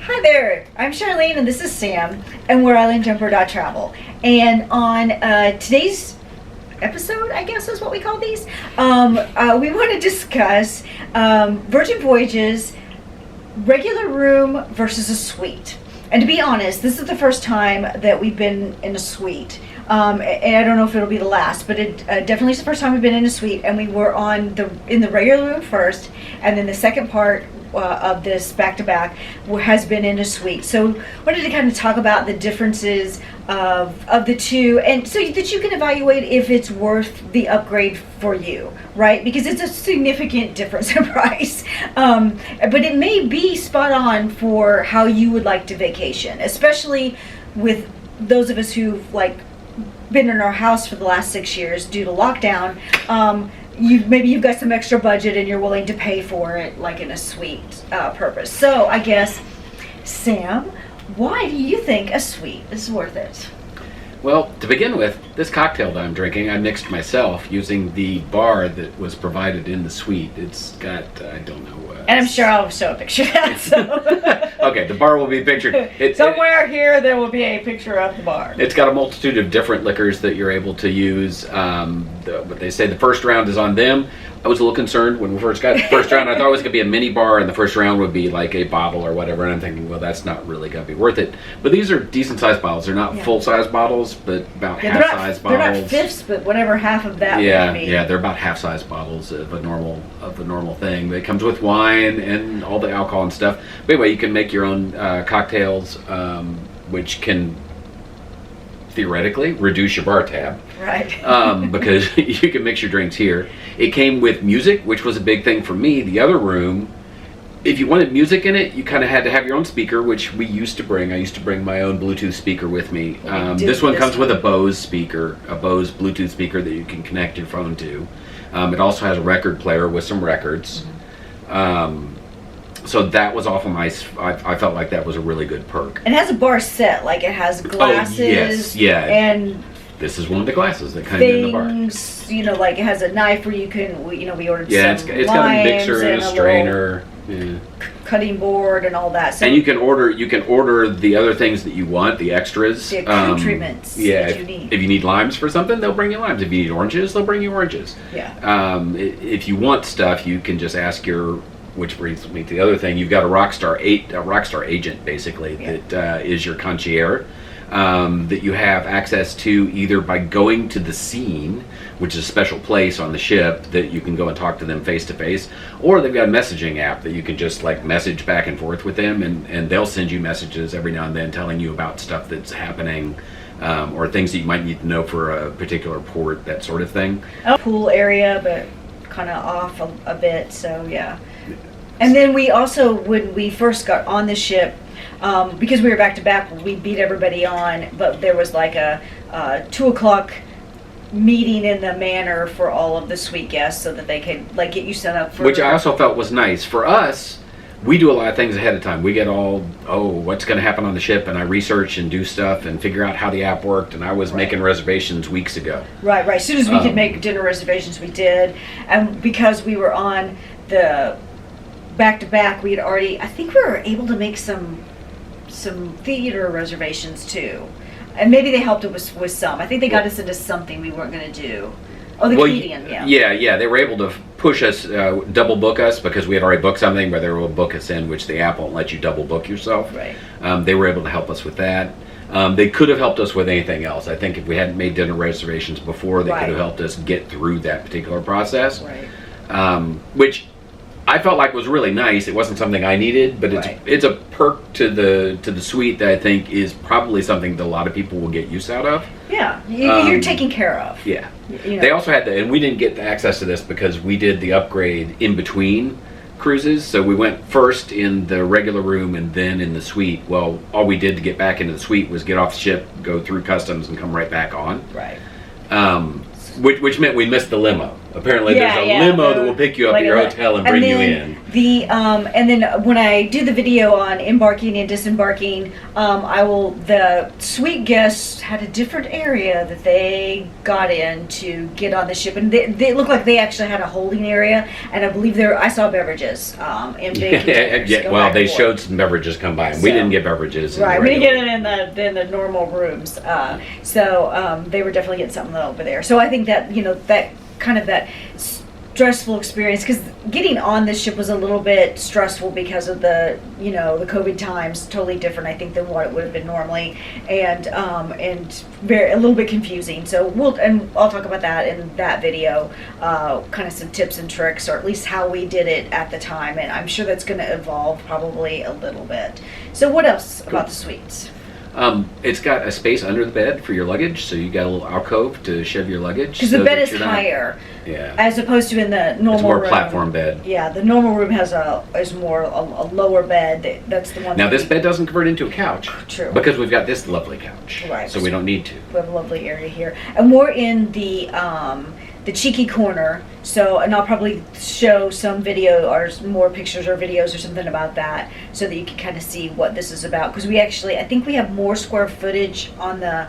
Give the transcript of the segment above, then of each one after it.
Hi there, I'm Charlene and this is Sam, and we're islandjumper.travel. And on today's episode, I guess is what we call these, we want to discuss Virgin Voyages regular room versus a suite. And to be honest, this is the first time that we've been in a suite. And I don't know if it'll be the last, but it definitely is the first time we've been in a suite. And we were in the regular room first, and then the second part of this back-to-back has been in a suite. So wanted to kind of talk about the differences of the two, and so that you can evaluate if it's worth the upgrade for you, right? Because it's a significant difference in price, but it may be spot on for how you would like to vacation, especially with those of us who've been in our house for the last 6 years due to lockdown. Maybe you've got some extra budget and you're willing to pay for it, like in a suite purpose. So I guess, Sam, why do you think a suite is worth it? Well, to begin with, this cocktail that I'm drinking, I mixed myself using the bar that was provided in the suite. It's got, I don't know. And I'm sure I'll show a picture of that. So. Okay, the bar will be pictured. Somewhere here there will be a picture of the bar. It's got a multitude of different liquors that you're able to use. But they say the first round is on them. I was a little concerned when we first got the first round. I thought it was going to be a mini bar, and the first round would be like a bottle or whatever. And I'm thinking, well, that's not really going to be worth it. But these are decent sized bottles. They're not full size bottles, but about half size bottles. They're not fifths, but whatever half of that would be. Yeah, they're about half size bottles of a normal thing. But it comes with wine and all the alcohol and stuff. But anyway, you can make your own cocktails, which can theoretically reduce your bar tab, right? Because you can mix your drinks here. It came with music, which was a big thing for me. The other room, if you wanted music in it, you kind of had to have your own speaker, which we used to bring. I used to bring my own Bluetooth speaker with me. This one comes with a Bose speaker, a Bose Bluetooth speaker that you can connect your phone to. It also has a record player with some records. So that was awful nice. I felt like that was a really good perk. It has a bar set, like it has glasses. Oh, yes, yeah. And this is one of the glasses that came in the bar. Like it has a knife where you can, we ordered some it's got a mixer and a strainer. Yeah. Cutting board and all that. So and you can order the other things that you want, the extras. The accoutrements that you need. If you need limes for something, they'll bring you limes. If you need oranges, they'll bring you oranges. Yeah. If you want stuff, you can just ask which brings me to the other thing. You've got a Rockstar agent, basically, that is your concierge, that you have access to either by going to the scene, which is a special place on the ship that you can go and talk to them face to face, or they've got a messaging app that you can just message back and forth with them, and they'll send you messages every now and then telling you about stuff that's happening, or things that you might need to know for a particular port, that sort of thing. A pool area, but kind of off a bit, so yeah. And then we also, when we first got on the ship, because we were back to back, we beat everybody on, but there was a 2 o'clock meeting in the manor for all of the suite guests so that they could get you set up for. Which I also felt was nice. For us, we do a lot of things ahead of time. We get what's going to happen on the ship, and I research and do stuff and figure out how the app worked, and I was making reservations weeks ago. Right. As soon as we could make dinner reservations, we did. And because we were on the back-to-back, we had already, I think we were able to make some theater reservations too. And maybe they helped us with some. I think they got us into something we weren't going to do. Oh, the comedian, Yeah, they were able to push us, double book us, because we had already booked something, but they were able to book us in, which the app won't let you double book yourself. Right. They were able to help us with that. They could have helped us with anything else. I think if we hadn't made dinner reservations before, they could have helped us get through that particular process. Right. Which I felt like was really nice. It wasn't something I needed, but it's a perk to the suite that I think is probably something that a lot of people will get use out of. Yeah, you're taken care of. Yeah. They also had and we didn't get access to this because we did the upgrade in between cruises. So we went first in the regular room and then in the suite. Well, all we did to get back into the suite was get off the ship, go through customs, and come right back on. Right. Which meant we missed the limo. Apparently, there's a limo that will pick you up at your hotel and bring you in. And then when I do the video on embarking and disembarking, the suite guests had a different area that they got in to get on the ship, and they looked like they actually had a holding area, and I believe I saw beverages in big containers. Well, they showed some beverages come by, and we didn't get beverages. Right, we didn't get it in the normal rooms. They were definitely getting something over there. So I think that that kind of that stressful experience, because getting on this ship was a little bit stressful because of the the COVID times, totally different I think than what it would have been normally, and very a little bit confusing. So I'll talk about that in that video, kind of some tips and tricks, or at least how we did it at the time, and I'm sure that's going to evolve probably a little bit. So what else about the suites? It's got a space under the bed for your luggage, so you got a little alcove to shove your luggage. Because the bed is higher, as opposed to in the normal room. It's more room. Platform bed. Yeah, the normal room is more a lower bed. That's the one. Now this bed doesn't convert into a couch. True. Because we've got this lovely couch. Right. So we don't need to. We have a lovely area here, and we're in the cheeky corner. So, and I'll probably show some video or more pictures or videos or something about that, so that you can kind of see what this is about. Because I think we have more square footage on the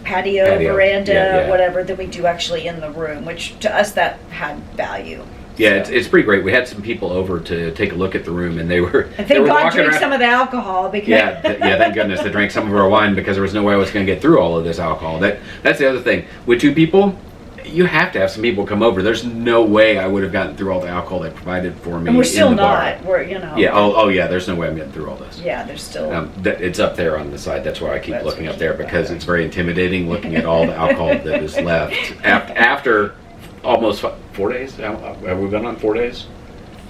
patio veranda, whatever, than we do actually in the room. Which to us that had value. Yeah, it's pretty great. We had some people over to take a look at the room, and they were. And thank God drank some of the alcohol because. Thank goodness they drank some of our wine, because there was no way I was going to get through all of this alcohol. That's the other thing. With 2 people, you have to have some people come over. There's no way I would have gotten through all the alcohol they provided for me. And we're still in the not. bar. Yeah. Oh yeah. There's no way I'm getting through all this. Yeah. There's still. It's up there on the side. That's why I keep looking up there, because it's very intimidating looking at all the alcohol that is left after almost 4 days. Have we been on 4 days?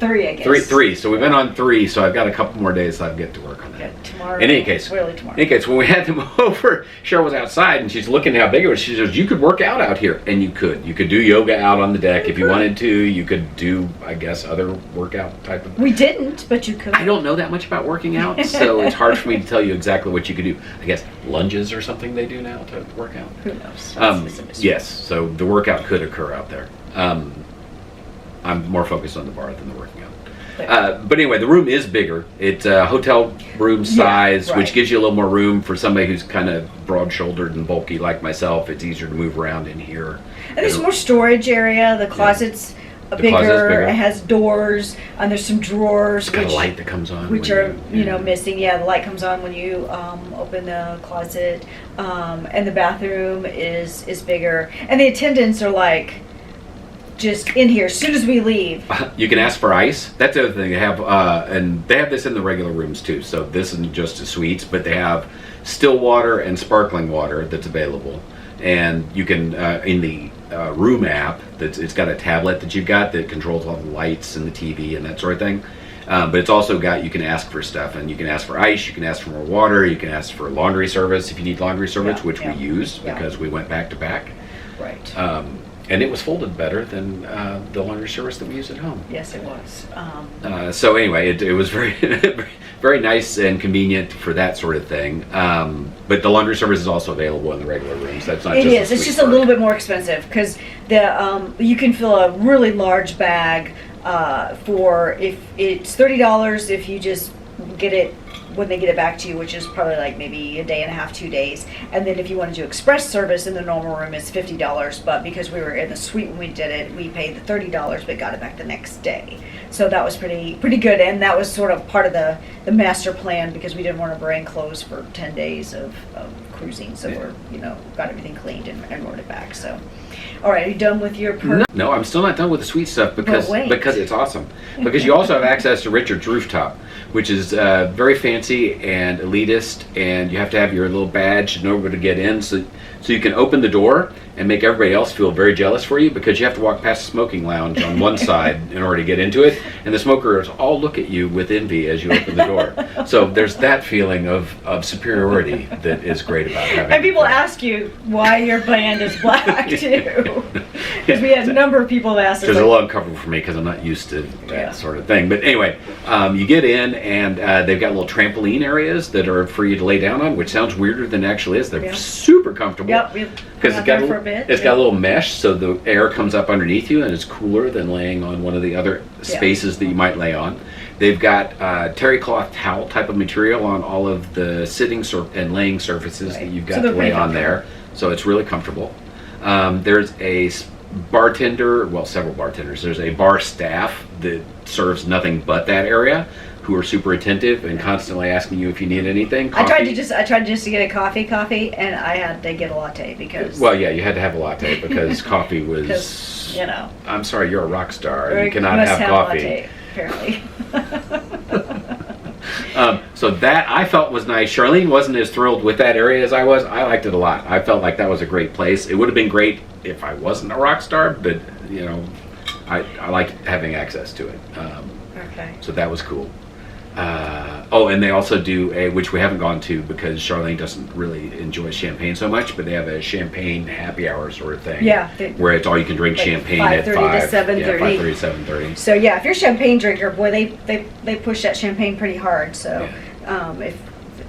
3, I guess. Three. So we've been on 3. So I've got a couple more days. So I get to work on that. Yeah, tomorrow. In any case, really tomorrow. In any case, when we had them over, Cheryl was outside and she's looking how big it was. She says, "You could work out here," and you could. You could do yoga out on the deck if you wanted to. You could do, I guess, other workout type of. We didn't, but you could. I don't know that much about working out, so it's hard for me to tell you exactly what you could do. I guess lunges or something they do now to work out. Who knows? Yes, so the workout could occur out there. I'm more focused on the bar than the working out. But anyway, the room is bigger. It's a hotel room size, which gives you a little more room for somebody who's kind of broad-shouldered and bulky like myself. It's easier to move around in here. And there's more storage area. The closet's bigger. It has doors, and there's some drawers. It's got a light that comes on. Which are missing. Yeah, the light comes on when you open the closet. And the bathroom is bigger. And the attendants are like, just in here as soon as we leave. You can ask for ice. That's the other thing they have, and they have this in the regular rooms too. So this isn't just the suites, but they have still water and sparkling water that's available. And you can in the room app, it's got a tablet that you've got that controls all the lights and the TV and that sort of thing. But it's also got, you can ask for stuff, and you can ask for ice, you can ask for more water, you can ask for laundry service if you need laundry service, which we used because we went back to back. Right. And it was folded better than the laundry service that we use at home. Yes, it was. So anyway, it was very, very nice and convenient for that sort of thing. But the laundry service is also available in the regular rooms. That's not. It's just a little bit more expensive because you can fill a really large bag for if it's $30 if you just get it when they get it back to you, which is probably like maybe a day and a half, 2 days. And then if you want to do express service in the normal room, it's $50. But because we were in the suite when we did it, we paid the $30 but got it back the next day. So that was pretty good, and that was sort of part of the master plan because we didn't want to bring clothes for 10 days of cruising. So we're got everything cleaned and brought it back. So. All right, are you done with your No, I'm still not done with the sweet stuff because it's awesome. Because you also have access to Richard's rooftop, which is very fancy and elitist, and you have to have your little badge in order to get in. So you can open the door and make everybody else feel very jealous for you because you have to walk past the smoking lounge on one side in order to get into it, and the smokers all look at you with envy as you open the door. So there's that feeling of superiority that is great about having. And people ask you why your band is black too, because we had a number of people that asked us. It's a little uncomfortable for me because I'm not used to that sort of thing. But anyway, you get in and they've got little trampolines trampoline areas that are for you to lay down on, which sounds weirder than it actually is. They're Yeah. super comfortable. Yep. Because it's got a little mesh, so the air comes up underneath you, and it's cooler than laying on one of the other spaces that you might lay on. They've got terry cloth towel type of material on all of the sitting and laying surfaces that you've got to lay on there, so it's really comfortable. There's a bartender, well, several bartenders. There's a bar staff that serves nothing but that area, who are super attentive and constantly asking you if you need anything. I tried just to get a coffee, and I had to get a latte because. Well, yeah, you had to have a latte because coffee was. Because, you know. I'm sorry, you're a rock star. You cannot have coffee. Latte, apparently. So that I felt was nice. Charlene wasn't as thrilled with that area as I was. I liked it a lot. I felt like that was a great place. It would have been great if I wasn't a rock star, but you know, I like having access to it. Okay. So that was cool. And they also do which we haven't gone to because Charlene doesn't really enjoy champagne so much, but they have a champagne happy hour sort of thing. Yeah. Where it's all you can drink like champagne at 5:30 to 7:30. Yeah, 5:30 to 7:30. So yeah, if you're a champagne drinker, boy, they push that champagne pretty hard. So if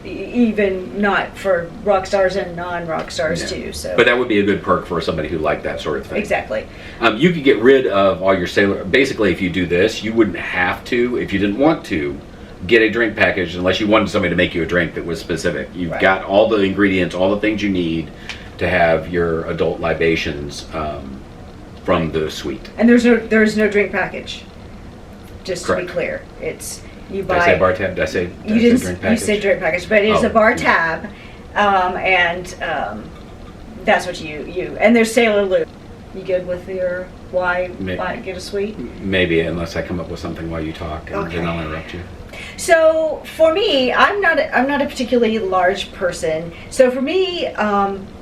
even not for rock stars and non-rock stars too. So. But that would be a good perk for somebody who liked that sort of thing. Exactly. You could get rid of all your sailor. Basically, if you do this, you wouldn't have to, if you didn't want to, get a drink package unless you wanted somebody to make you a drink that was specific. You've got all the ingredients, all the things you need to have your adult libations from the suite. And there's no drink package. Just Correct. to be clear, it's you buy. Did I say bar tab? Did I say drink package? You say drink package, but it's a bar tab, and that's what you and there's Sailor Lube. You good with your why get a suite? Maybe, unless I come up with something while you talk, and then I'll interrupt you. So for me, I'm not a particularly large person. So for me,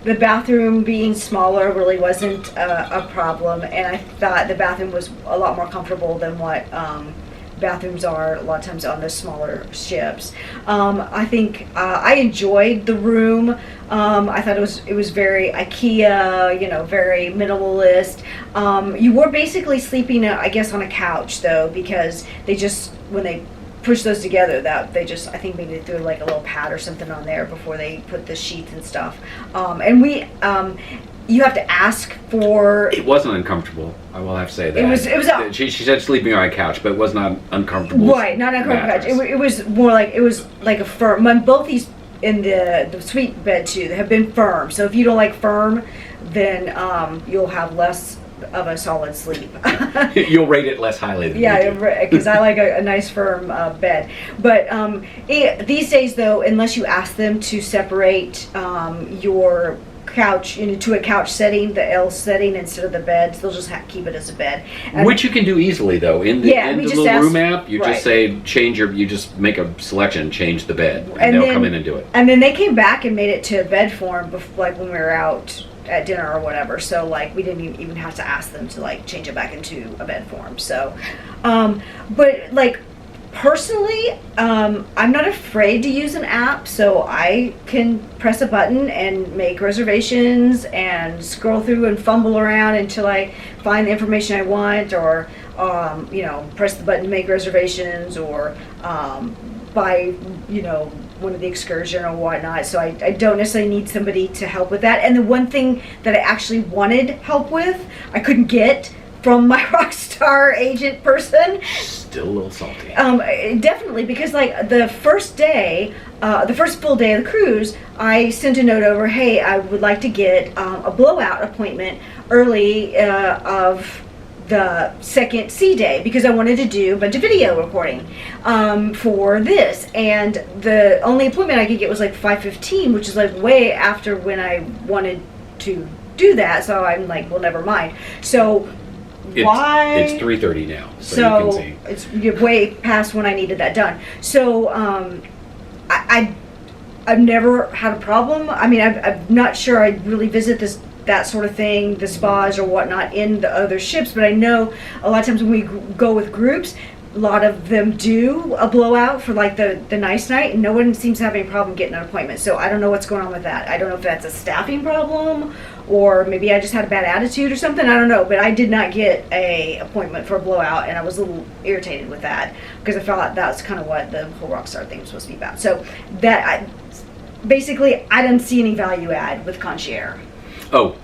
the bathroom being smaller really wasn't a problem, and I thought the bathroom was a lot more comfortable than what bathrooms are a lot of times on the smaller ships. I think I enjoyed the room. I thought it was very IKEA, very minimalist. You were basically sleeping, I guess, on a couch though, because they just when they push those together, that they just I think maybe they threw like a little pad or something on there before they put the sheets and stuff. And we you have to ask for. It wasn't uncomfortable. I will have to say that. It was. She said sleeping on a couch, but it was not uncomfortable. Right, not uncomfortable couch. It was more like a firm. Both these in the suite bed too have been firm. So if you don't like firm, then you'll have less of a solid sleep. You'll rate it less highly than me, because I like a nice firm bed. But these days though, unless you ask them to separate your couch into a couch setting, the L setting instead of the beds, they'll just keep it as a bed. And which you can do easily though. In the little room app, you just say you just make a selection, change the bed, and they'll come in and do it. And then they came back and made it to bed form, like when we were out at dinner or whatever, so like we didn't even have to ask them to like change it back into a bed form. So but like personally, I'm not afraid to use an app, so I can press a button and make reservations and scroll through and fumble around until I find the information I want, or press the button to make reservations, or buy one of the excursion or whatnot. So I don't necessarily need somebody to help with that. And the one thing that I actually wanted help with, I couldn't get from my Rockstar agent person. Still a little salty. Definitely, because like the first day, the first full day of the cruise, I sent a note over, hey, I would like to get a blowout appointment early of the second sea day, because I wanted to do a bunch of video recording for this, and the only appointment I could get was like 5:15, which is like way after when I wanted to do that. So I'm like, well, never mind. So why? It's 3:30 now, so you can see. It's way past when I needed that done. So I've never had a problem. I mean, I'm not sure I'd really visit that sort of thing, the spas or whatnot, in the other ships, but I know a lot of times when we go with groups, a lot of them do a blowout for like the nice night, and no one seems to have any problem getting an appointment. So I don't know what's going on with that. I don't know if that's a staffing problem or maybe I just had a bad attitude or something. I don't know, but I did not get a appointment for a blowout, and I was a little irritated with that because I felt that's kind of what the whole Rockstar thing was supposed to be about. So basically, I didn't see any value add with concierge. Oh,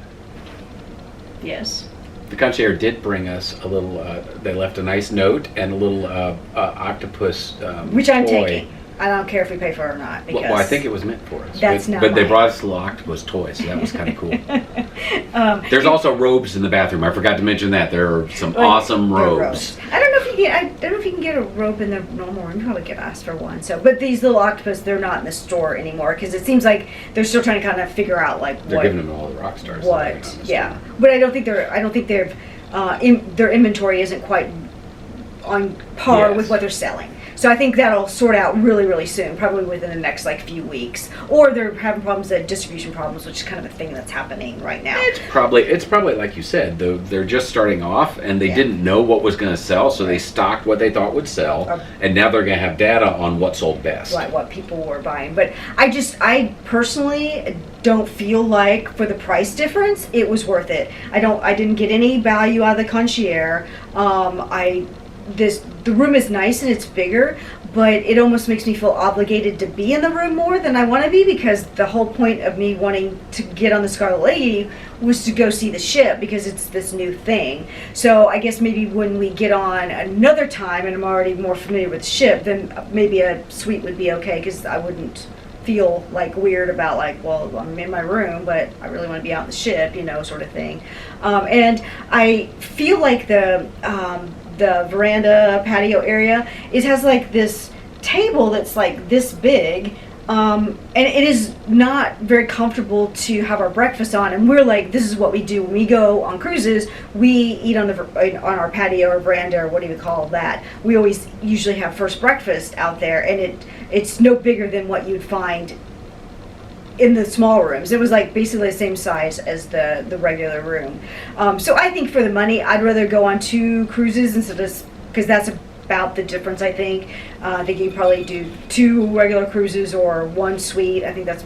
Yes. the concierge did bring us a little. They left a nice note and a little octopus Which I'm toy. taking. I don't care if we pay for it or not. Because Well, I think it was meant for us. That's not But they mine. brought us the little octopus toy, so that was kind of cool. There's it- also robes in the bathroom. I forgot to mention that. There are some Like, awesome they're robes. I don't know if you get. I don't know if you can get a robe in the normal room. Probably get asked for one. So, but these little octopus, they're not in the store anymore because it seems like they're still trying to kind of figure out like They're what. giving them to all the rock stars. that are on What? the Yeah, store. but I don't think they're. I don't think they've. Their inventory isn't quite on par Yes. with what they're selling. So I think that'll sort out really, really soon, probably within the next like few weeks. Or they're having problems, distribution problems, which is kind of a thing that's happening right now. It's probably like you said, though they're just starting off and they Yeah. didn't know what was going to sell, so they stocked what they thought would sell, and now they're going to have data on what sold best. What people were buying. But I personally don't feel like for the price difference it was worth it. I didn't get any value out of the concierge. The room is nice and it's bigger, but it almost makes me feel obligated to be in the room more than I want to be, because the whole point of me wanting to get on the Scarlet Lady was to go see the ship because it's this new thing. So I guess maybe when we get on another time and I'm already more familiar with the ship, then maybe a suite would be okay, because I wouldn't feel like weird about like, well, I'm in my room, but I really want to be out on the ship, sort of thing. And I feel like the veranda patio area, it has like this table that's like this big, and it is not very comfortable to have our breakfast on. And we're like, this is what we do when we go on cruises. We eat on our patio or veranda, or what do you call that. We always usually have first breakfast out there, and it's no bigger than what you'd find in the small rooms. It was like basically the same size as the regular room. So I think for the money, I'd rather go on 2 cruises instead of, because that's about the difference, I think. I think you probably do 2 regular cruises or 1 suite. I think that's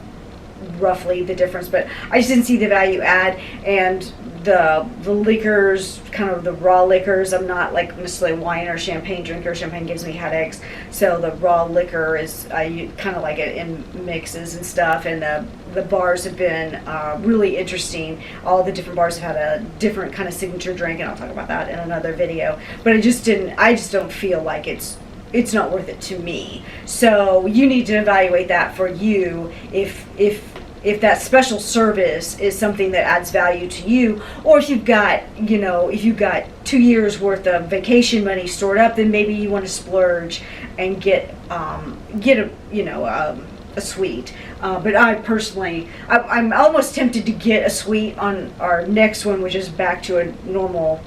roughly the difference, but I just didn't see the value add. And the liquors, kind of the raw liquors, I'm not like necessarily a wine or champagne drinker. Champagne gives me headaches, so the raw liquor is, I kind of like it in mixes and stuff. And the bars have been really interesting. All the different bars have had a different kind of signature drink, and I'll talk about that in another video. But I just don't feel like it's not worth it to me. So you need to evaluate that for you, if that special service is something that adds value to you, or if you've got 2 years worth of vacation money stored up, then maybe you want to splurge and get a suite. But I personally, I'm almost tempted to get a suite on our next one, which is back to a normal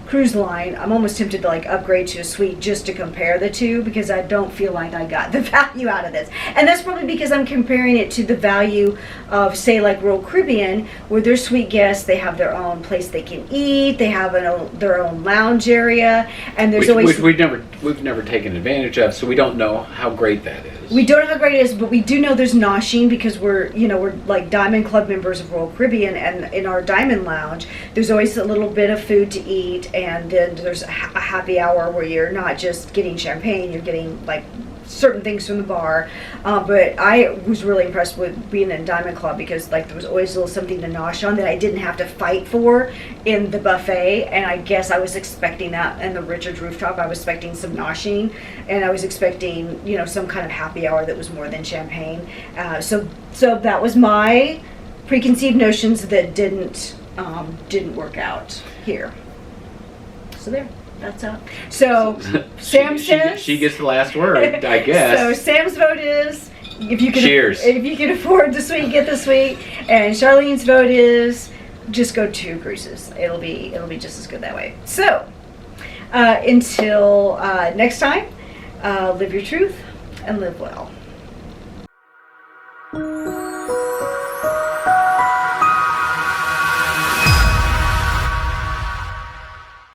cruise line. I'm almost tempted to like upgrade to a suite just to compare the two, because I don't feel like I got the value out of this. And that's probably because I'm comparing it to the value of, say, like Royal Caribbean, where their suite guests, they have their own place they can eat, they have their own lounge area, and there's always, which we've never taken advantage of, so we don't know how great that is. we don't know how great it is, but we do know there's noshing, because we're like Diamond Club members of Royal Caribbean, and in our Diamond Lounge, there's always a little bit of food to eat, and then there's a happy hour where you're not just getting champagne, you're getting like certain things from the bar. But I was really impressed with being in Diamond Club, because like there was always a little something to nosh on that I didn't have to fight for in the buffet. And I guess I was expecting that in the Richards rooftop. I was expecting some noshing, and I was expecting some kind of happy hour that was more than champagne. So that was my preconceived notions that didn't work out here. So there. That's up. So Sam says she gets the last word, I guess. So Sam's vote is, if you can Cheers. If you can afford the suite, get the suite. And Charlene's vote is just go 2 cruises. It'll be just as good that way. So until next time, live your truth and live well.